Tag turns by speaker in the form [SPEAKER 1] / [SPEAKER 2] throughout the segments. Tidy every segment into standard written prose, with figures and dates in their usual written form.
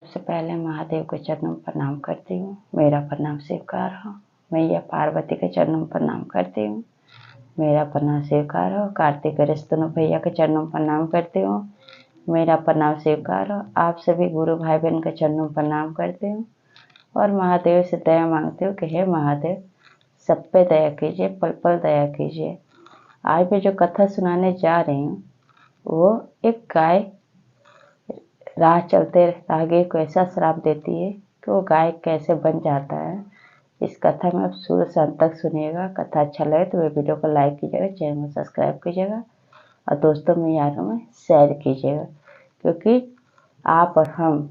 [SPEAKER 1] सबसे पहले महादेव के चरणों में प्रणाम करती हूँ। मेरा प्रणाम स्वीकार हो। मैया पार्वती के चरणों में प्रणाम करती हूँ। मेरा प्रणाम स्वीकार हो। कार्तिक रिश्तों भैया के चरणों में प्रणाम करती हूँ। मेरा प्रणाम स्वीकार हो। आप सभी गुरु भाई बहन के चरणों में प्रणाम करती हूँ और महादेव से दया मांगती हूँ कि हे महादेव, सब पे दया कीजिए, पल पल दया कीजिए। आज मैं जो कथा सुनाने जा रही हूँ वो एक गाय राह चलते राहगीर को ऐसा श्राप देती है कि वो गाय कैसे बन जाता है। इस कथा में आप शुरू से अंत तक सुनिएगा। कथा अच्छा लगे तो वे वीडियो को लाइक कीजिएगा, चैनल को सब्सक्राइब कीजिएगा और दोस्तों में यारों में शेयर कीजिएगा, क्योंकि आप और हम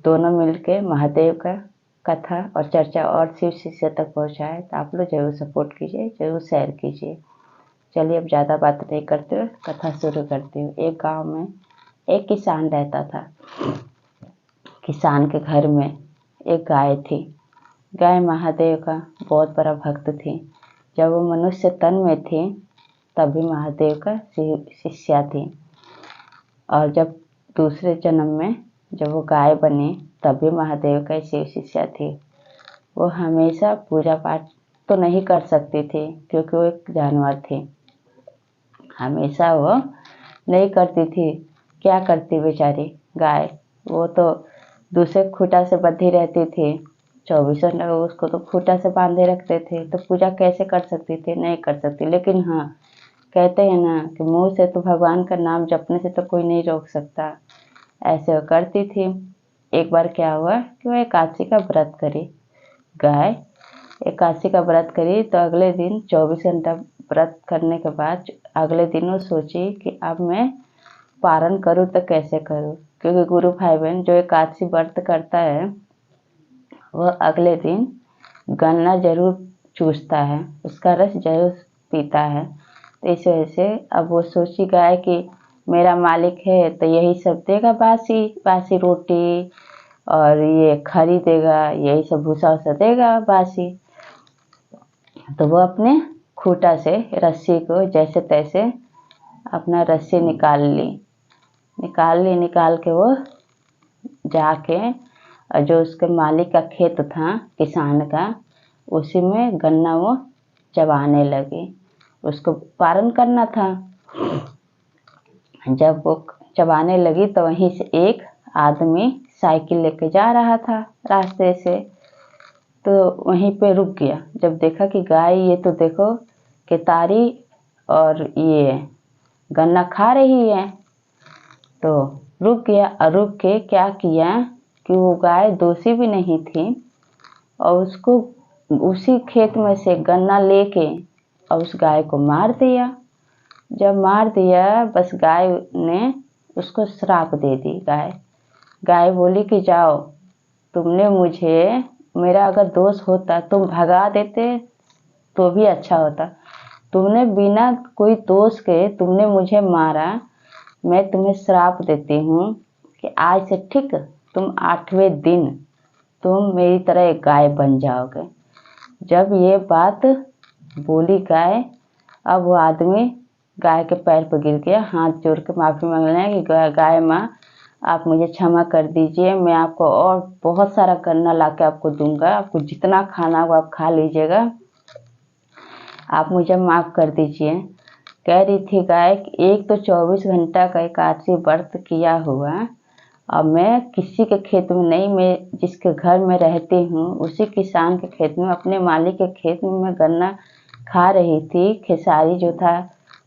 [SPEAKER 1] दोनों मिलके महादेव का कथा और चर्चा और शिव शिष्य तक पहुँचाए। तो आप लोग जरूर सपोर्ट कीजिए, जरूर शेयर कीजिए। चलिए अब ज़्यादा बात नहीं करते हुए कथा शुरू करती हूँ। एक गांव में एक किसान रहता था। किसान के घर में एक गाय थी। गाय महादेव का बहुत बड़ा भक्त थी। जब वो मनुष्य तन में थी तब भी महादेव का शिष्या थी, और जब दूसरे जन्म में जब वो गाय बनी तब भी महादेव का शिव शिष्या थी। वो हमेशा पूजा पाठ तो नहीं कर सकती थी क्योंकि वो एक जानवर थी। हमेशा वो नहीं करती थी। क्या करती बेचारी गाय, वो तो दूसरे खूंटा से बंधी रहती थी। 24 घंटा उसको तो खूंटा से बांधे रखते थे, तो पूजा कैसे कर सकती थी? नहीं कर सकती। लेकिन हाँ, कहते हैं ना कि मुंह से तो भगवान का नाम जपने से तो कोई नहीं रोक सकता। ऐसे वो करती थी। एक बार क्या हुआ कि वो एकादशी का व्रत करी। गाय एकादशी का व्रत करी तो अगले दिन 24 घंटा व्रत करने के बाद अगले दिन वो सोची कि अब मैं पारण करूँ तो कैसे करूँ, क्योंकि गुरु भाई बहन जो एकादशी व्रत करता है वह अगले दिन गन्ना जरूर चूसता है, उसका रस जरूर पीता है। तो इस वजह से अब वो सोची गाय कि मेरा मालिक है तो यही सब देगा, बासी बासी रोटी और ये खरी देगा, यही सब भूसा वूसा देगा बासी। तो वो अपने खूंटा से रस्सी को जैसे तैसे अपना रस्सी निकाल के वो जाके जो उसके मालिक का खेत था किसान का, उसी में गन्ना वो चबाने लगी। उसको पारण करना था। जब वो चबाने लगी तो वहीं से एक आदमी साइकिल लेके जा रहा था रास्ते से, तो वहीं पे रुक गया। जब देखा कि गाय ये तो देखो केतारी और ये गन्ना खा रही है, तो रुक गया। और रुक के क्या किया कि वो गाय दोषी भी नहीं थी और उसको उसी खेत में से गन्ना लेके और उस गाय को मार दिया। जब मार दिया बस गाय ने उसको श्राप दे दी। गाय बोली कि जाओ, तुमने मुझे, मेरा अगर दोष होता तुम भगा देते तो भी अच्छा होता। तुमने बिना कोई दोष के तुमने मुझे मारा। मैं तुम्हें श्राप देती हूँ कि आज से ठीक तुम 8वें दिन तुम मेरी तरह एक गाय बन जाओगे। जब ये बात बोली गाय, अब वो आदमी गाय के पैर पर गिर गया, हाथ जोड़ के माफ़ी मांग रहे हैं कि गाय माँ आप मुझे क्षमा कर दीजिए, मैं आपको और बहुत सारा गन्ना ला के आपको दूंगा, आपको जितना खाना हो आप खा लीजिएगा, आप मुझे माफ़ कर दीजिए। कह रही थी गाय कि एक तो 24 घंटा का एकादशी व्रत किया हुआ और मैं किसी के खेत में नहीं, मैं जिसके घर में रहती हूँ उसी किसान के खेत में, अपने मालिक के खेत में मैं गन्ना खा रही थी, खेसारी जो था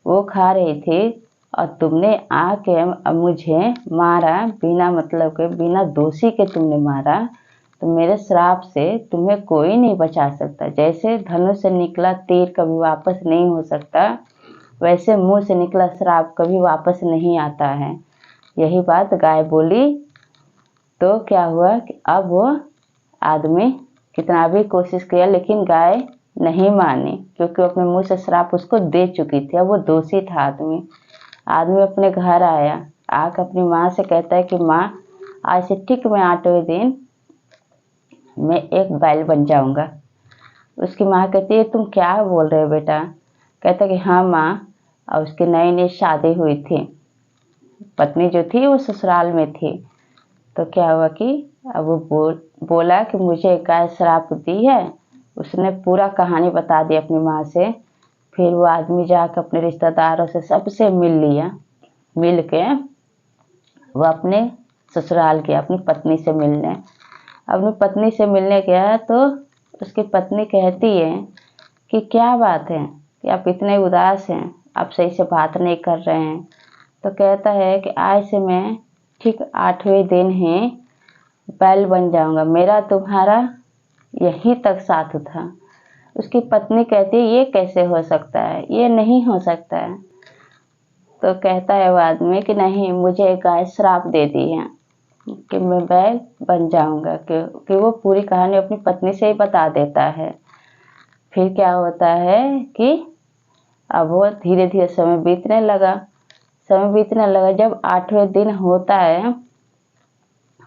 [SPEAKER 1] वो खा रही थी, और तुमने आके मुझे मारा बिना मतलब के, बिना दोषी के तुमने मारा। तो मेरे श्राप से तुम्हें कोई नहीं बचा सकता। जैसे धनुष से निकला तीर कभी वापस नहीं हो सकता, वैसे मुंह से निकला श्राप कभी वापस नहीं आता है। यही बात गाय बोली। तो क्या हुआ कि अब वो आदमी कितना भी कोशिश किया लेकिन गाय नहीं मानी, क्योंकि वो अपने मुंह से श्राप उसको दे चुकी थी। अब वो दोषी था आदमी अपने घर आया, आकर अपनी माँ से कहता है कि माँ आज से ठीक मैं 8वें दिन मैं एक बैल बन जाऊंगा। उसकी माँ कहती है तुम क्या बोल रहे हो बेटा? कहता कि हाँ माँ। और उसकी नई नई शादी हुई थी, पत्नी जो थी वो ससुराल में थी। तो क्या हुआ कि अब वो बोला कि मुझे गाय श्राप दी है। उसने पूरा कहानी बता दी अपनी माँ से। फिर वो आदमी जाकर अपने रिश्तेदारों से सबसे मिल लिया। मिल के वो अपने ससुराल गया अपनी पत्नी से मिलने। अपनी पत्नी से मिलने गया तो उसकी पत्नी कहती है कि क्या बात है कि आप इतने उदास हैं, आप सही से बात नहीं कर रहे हैं। तो कहता है कि आज से मैं ठीक 8वें दिन ही बैल बन जाऊंगा, मेरा तुम्हारा यहीं तक साथ था। उसकी पत्नी कहती है ये कैसे हो सकता है, ये नहीं हो सकता है। तो कहता है वो आदमी कि नहीं, मुझे गाय श्राप दे दी है कि मैं बैल बन जाऊंगा। कि वो पूरी कहानी अपनी पत्नी से ही बता देता है। फिर क्या होता है कि अब वो धीरे धीरे समय बीतने लगा। जब 8वें दिन होता है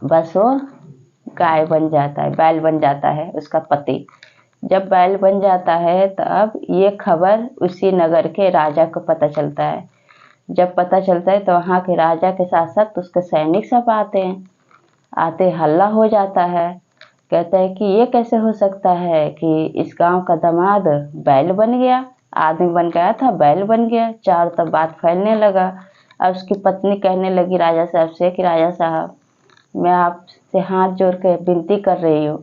[SPEAKER 1] बस वो गाय बन जाता है, बैल बन जाता है उसका पति। जब बैल बन जाता है तब ये खबर उसी नगर के राजा को पता चलता है। जब पता चलता है तो वहाँ के राजा के साथ साथ उसके सैनिक सब आते हल्ला हो जाता है। कहते हैं कि ये कैसे हो सकता है कि इस गांव का दामाद बैल बन गया, आदमी बन गया था बैल बन गया। चारों तरफ बात फैलने लगा। अब उसकी पत्नी कहने लगी राजा साहब से कि राजा साहब, मैं आपसे हाथ जोड़ के विनती कर रही हूँ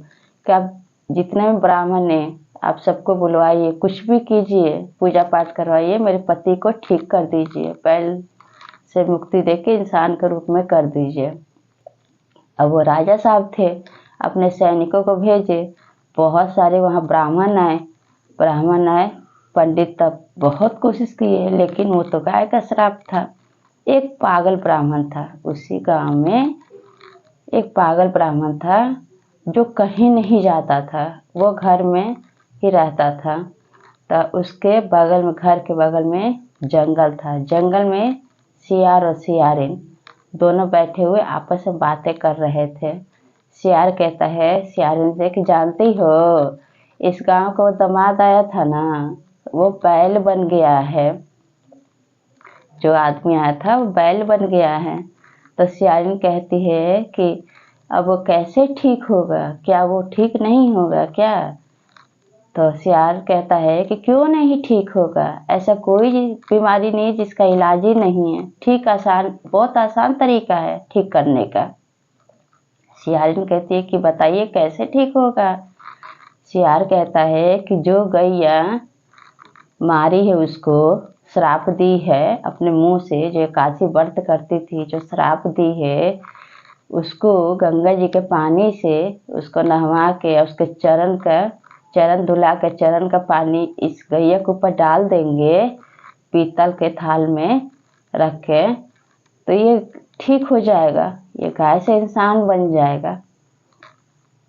[SPEAKER 1] कि आप जितने भी ब्राह्मण हैं आप सबको बुलवाइए, कुछ भी कीजिए, पूजा पाठ करवाइए, मेरे पति को ठीक कर दीजिए, बैल से मुक्ति देके इंसान के रूप में कर दीजिए। अब वो राजा साहब थे, अपने सैनिकों को भेजे। बहुत सारे वहाँ ब्राह्मण आए। पंडित तब बहुत कोशिश किए लेकिन वो तो गाय का श्राप था। एक पागल ब्राह्मण था उसी गांव में, एक पागल ब्राह्मण था जो कहीं नहीं जाता था, वो घर में ही रहता था। तो उसके बगल में, घर के बगल में जंगल था। जंगल में सियार और सियारिन दोनों बैठे हुए आपस में बातें कर रहे थे। सियार कहता है सियारिन से कि जानती हो, इस गांव को दामाद आया था ना, वो बैल बन गया है। जो आदमी आया था वो बैल बन गया है। तो सियारिन कहती है कि अब वो कैसे ठीक होगा, क्या वो ठीक नहीं होगा क्या? तो सियार कहता है कि क्यों नहीं ठीक होगा, ऐसा कोई बीमारी नहीं जिसका इलाज ही नहीं है, ठीक आसान, बहुत आसान तरीका है ठीक करने का। सियारिन कहती है कि बताइए कैसे ठीक होगा। सियार कहता है कि जो गैया मारी है उसको श्राप दी है अपने मुंह से, जो एकादशी व्रत करती थी, जो श्राप दी है, उसको गंगा जी के पानी से उसको नहवा के उसके चरण धुला के चरण का पानी इस गैया के ऊपर डाल देंगे, पीतल के थाल में रख के, तो ये ठीक हो जाएगा, ये गाय से इंसान बन जाएगा।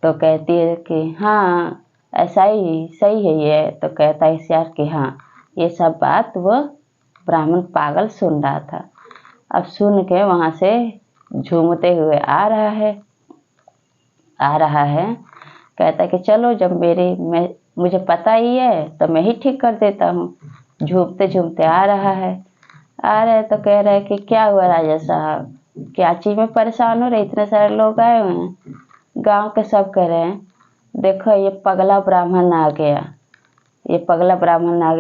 [SPEAKER 1] तो कहती है कि हाँ ऐसा ही सही है ये। तो कहता है सियार कि हाँ, ये सब बात वो ब्राह्मण पागल सुन रहा था। अब सुन के वहाँ से झूमते हुए आ रहा है। कहता है कि चलो, जब मुझे पता ही है तो मैं ही ठीक कर देता हूँ। झूमते झूमते आ रहा है। तो कह रहा है कि क्या हुआ राजा साहब, क्या चीज में परेशान हो रहे, इतने सारे लोग आए हुए हैं। गांव के सब कह रहे हैं देखो ये पगला ब्राह्मण आ गया,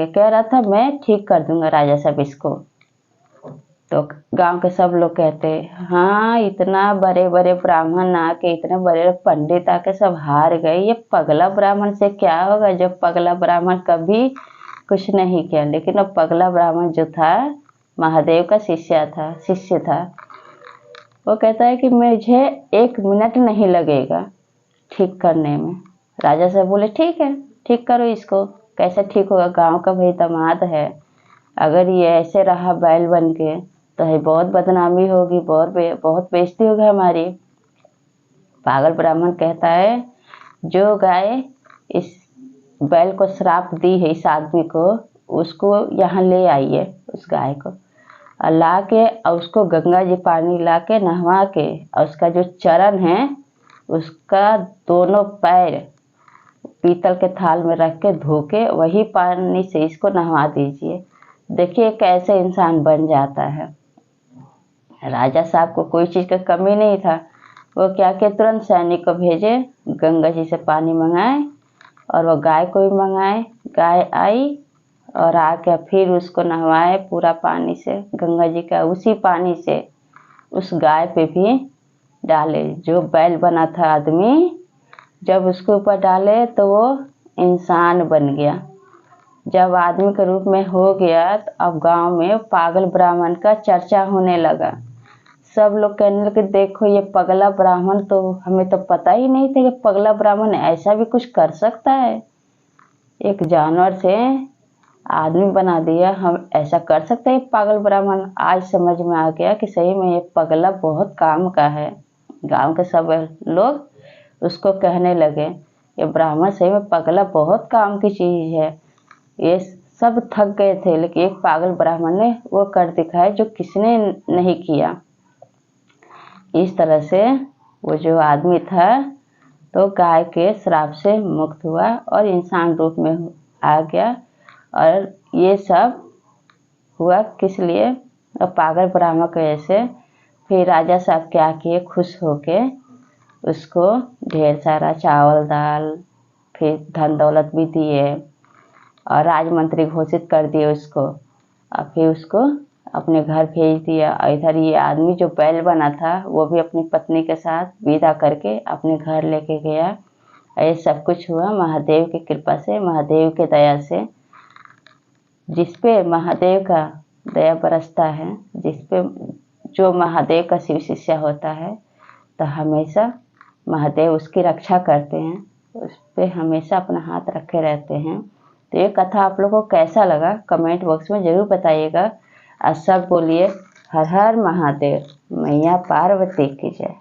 [SPEAKER 1] कह रहा था मैं ठीक कर दूंगा राजा साहब इसको। तो गांव के सब लोग कहते हाँ, इतना बड़े बड़े ब्राह्मण आके, इतने बड़े पंडित आके सब हार गए, ये पगला ब्राह्मण से क्या होगा? जब पगला ब्राह्मण कभी कुछ नहीं किया। लेकिन अब पगला ब्राह्मण जो था महादेव का शिष्य था। वो कहता है कि मुझे 1 मिनट नहीं लगेगा ठीक करने में। राजा साहब बोले ठीक है, ठीक करो इसको। कैसे ठीक होगा, गांव का भाई दामाद है, अगर ये ऐसे रहा बैल बन के तो है बहुत बदनामी होगी, बहुत बेइज्जती होगी हमारी। पागल ब्राह्मण कहता है जो गाय इस बैल को श्राप दी है इस आदमी को, उसको यहाँ ले आइए, उस गाय को और ला के और उसको गंगा जी पानी ला के नहवा के, और उसका जो चरण है उसका दोनों पैर पीतल के थाल में रख के धो के वही पानी से इसको नहवा दीजिए। देखिए कैसे इंसान बन जाता है। राजा साहब को कोई चीज़ का कमी नहीं था। वो क्या किया, तुरंत सैनिक को भेजे, गंगा जी से पानी मंगाए और वो गाय को भी मंगाए। गाय आई और आके फिर उसको नहवाए पूरा पानी से, गंगा जी का उसी पानी से उस गाय पे भी डाले। जो बैल बना था आदमी, जब उसके ऊपर डाले तो वो इंसान बन गया। जब आदमी के रूप में हो गया तो अब गांव में पागल ब्राह्मण का चर्चा होने लगा। सब लोग कहने लगे देखो ये पगला ब्राह्मण, तो हमें तो पता ही नहीं था कि पगला ब्राह्मण ऐसा भी कुछ कर सकता है। एक जानवर से आदमी बना दिया, हम ऐसा कर सकते हैं पागल ब्राह्मण। आज समझ में आ गया कि सही में ये पगला बहुत काम का है। गांव के सब लोग उसको कहने लगे ये ब्राह्मण सही में पगला बहुत काम की चीज है। ये सब थक गए थे, लेकिन एक पागल ब्राह्मण ने वो कर दिखाया जो किसने नहीं किया। इस तरह से वो जो आदमी था तो गाय के श्राप से मुक्त हुआ और इंसान रूप में आ गया। और ये सब हुआ किस लिए, और पागल ब्राह्मण की वजह से। फिर राजा साहब क्या किए, खुश होके उसको ढेर सारा चावल दाल फिर धन दौलत भी दिए और राजमंत्री घोषित कर दिए उसको। और फिर उसको अपने घर भेज दिया। और इधर ये आदमी जो बैल बना था वो भी अपनी पत्नी के साथ विदा करके अपने घर लेके गया। ये सब कुछ हुआ महादेव की कृपा से, महादेव के दया से। जिसपे महादेव का दया बरसता है, जिसपे जो महादेव का शिव शिष्य होता है तो हमेशा महादेव उसकी रक्षा करते हैं, उस पर हमेशा अपना हाथ रखे रहते हैं। तो ये कथा आप लोगों को कैसा लगा कमेंट बॉक्स में ज़रूर बताइएगा। और सब बोलिए हर हर महादेव, मैया पार्वती की जय।